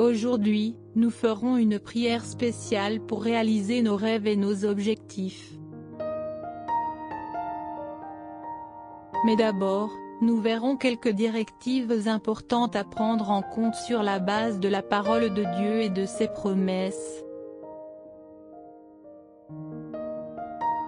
Aujourd'hui, nous ferons une prière spéciale pour réaliser nos rêves et nos objectifs. Mais d'abord, nous verrons quelques directives importantes à prendre en compte sur la base de la parole de Dieu et de ses promesses.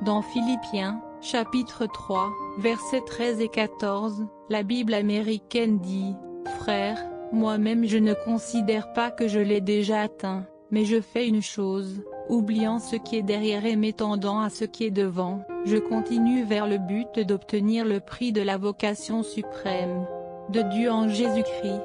Dans Philippiens, chapitre 3, versets 13 et 14, la Bible américaine dit « Frères, moi-même je ne considère pas que je l'ai déjà atteint, mais je fais une chose, oubliant ce qui est derrière et m'étendant à ce qui est devant, je continue vers le but d'obtenir le prix de la vocation suprême de Dieu en Jésus-Christ. »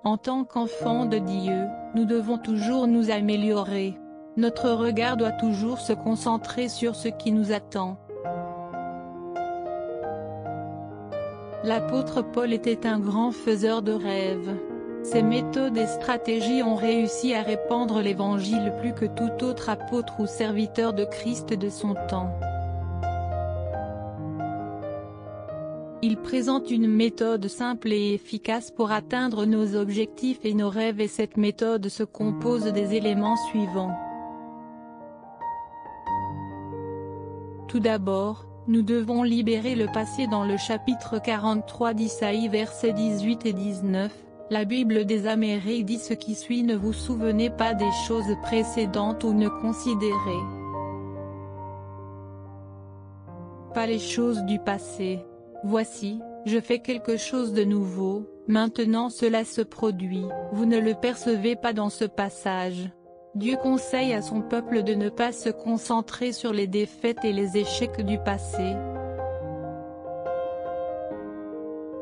En tant qu'enfants de Dieu, nous devons toujours nous améliorer. Notre regard doit toujours se concentrer sur ce qui nous attend. L'apôtre Paul était un grand faiseur de rêves. Ses méthodes et stratégies ont réussi à répandre l'évangile plus que tout autre apôtre ou serviteur de Christ de son temps. Il présente une méthode simple et efficace pour atteindre nos objectifs et nos rêves et cette méthode se compose des éléments suivants. Tout d'abord, nous devons libérer le passé. Dans le chapitre 43 d'Isaïe versets 18 et 19, la Bible des Amériques dit ce qui suit: ne vous souvenez pas des choses précédentes ou ne considérez pas les choses du passé. Voici, je fais quelque chose de nouveau, maintenant cela se produit, vous ne le percevez pas dans ce passage. Dieu conseille à son peuple de ne pas se concentrer sur les défaites et les échecs du passé.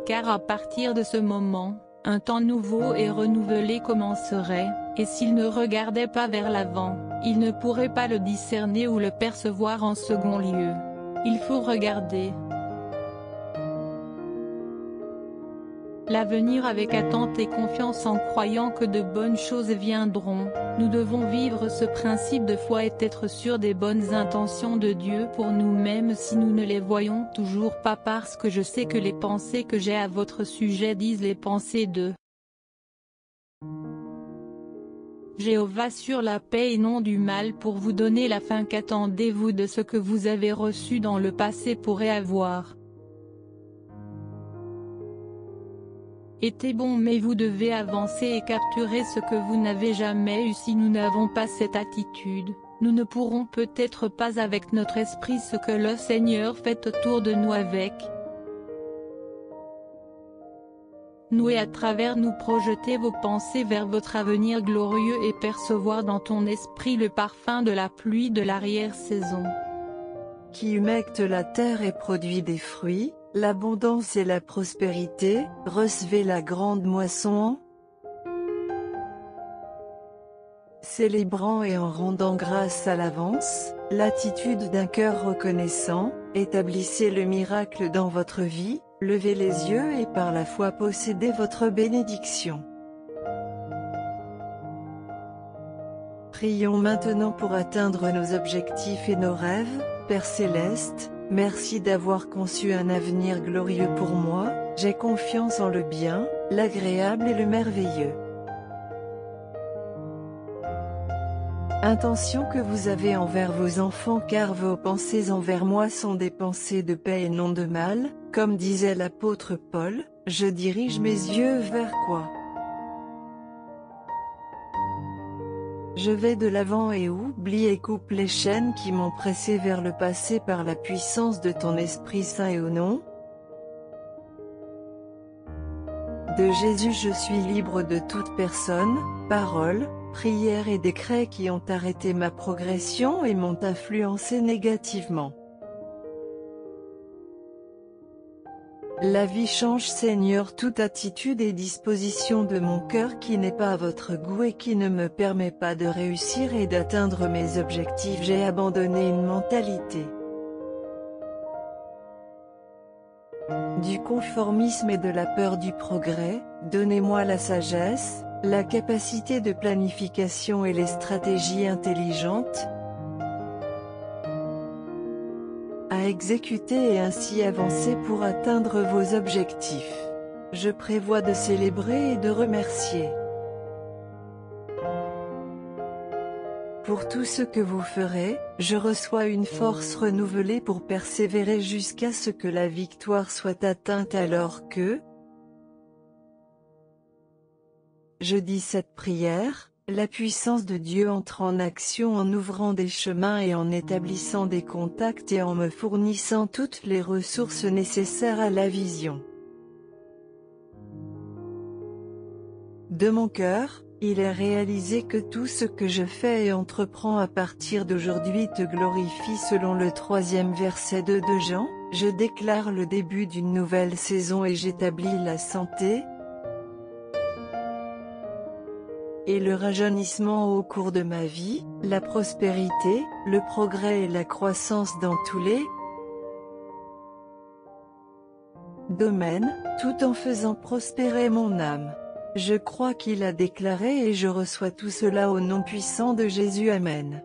Car à partir de ce moment, un temps nouveau et renouvelé commencerait, et s'il ne regardait pas vers l'avant, il ne pourrait pas le discerner ou le percevoir en second lieu. Il faut regarder l'avenir avec attente et confiance en croyant que de bonnes choses viendront. Nous devons vivre ce principe de foi et être sûrs des bonnes intentions de Dieu pour nous-mêmes si nous ne les voyons toujours pas, parce que je sais que les pensées que j'ai à votre sujet disent les pensées de Jéhovah sur la paix et non du mal, pour vous donner la fin. Qu'attendez-vous de ce que vous avez reçu dans le passé pourrait avoir été bon, mais vous devez avancer et capturer ce que vous n'avez jamais eu. Si nous n'avons pas cette attitude, nous ne pourrons peut-être pas avec notre esprit ce que le Seigneur fait autour de nous avec nous et à travers nous projeter vos pensées vers votre avenir glorieux et percevoir dans ton esprit le parfum de la pluie de l'arrière-saison. Qui humecte la terre et produit des fruits, l'abondance et la prospérité, recevez la grande moisson. Célébrant et en rendant grâce à l'avance, l'attitude d'un cœur reconnaissant, établissez le miracle dans votre vie, levez les yeux et par la foi possédez votre bénédiction. Prions maintenant pour atteindre nos objectifs et nos rêves. Père Céleste, merci d'avoir conçu un avenir glorieux pour moi, j'ai confiance en le bien, l'agréable et le merveilleux. Intention que vous avez envers vos enfants, car vos pensées envers moi sont des pensées de paix et non de mal, comme disait l'apôtre Paul, je dirige mes yeux vers quoi? Je vais de l'avant et oublie et coupe les chaînes qui m'ont pressé vers le passé par la puissance de ton Esprit Saint et au nom de Jésus. Je suis libre de toute personne, parole, prière et décret qui ont arrêté ma progression et m'ont influencé négativement. La vie change, Seigneur, toute attitude et disposition de mon cœur qui n'est pas à votre goût et qui ne me permet pas de réussir et d'atteindre mes objectifs. J'ai abandonné une mentalité du conformisme et de la peur du progrès. Donnez-moi la sagesse, la capacité de planification et les stratégies intelligentes à exécuter et ainsi avancer pour atteindre vos objectifs. Je prévois de célébrer et de remercier. Pour tout ce que vous ferez, je reçois une force renouvelée pour persévérer jusqu'à ce que la victoire soit atteinte alors que je dis cette prière. La puissance de Dieu entre en action en ouvrant des chemins et en établissant des contacts et en me fournissant toutes les ressources nécessaires à la vision. De mon cœur, il est réalisé que tout ce que je fais et entreprends à partir d'aujourd'hui te glorifie selon le 3e verset de Jean. Je déclare le début d'une nouvelle saison et j'établis la santé et le rajeunissement au cours de ma vie, la prospérité, le progrès et la croissance dans tous les domaines, tout en faisant prospérer mon âme. Je crois qu'il a déclaré et je reçois tout cela au nom puissant de Jésus. Amen.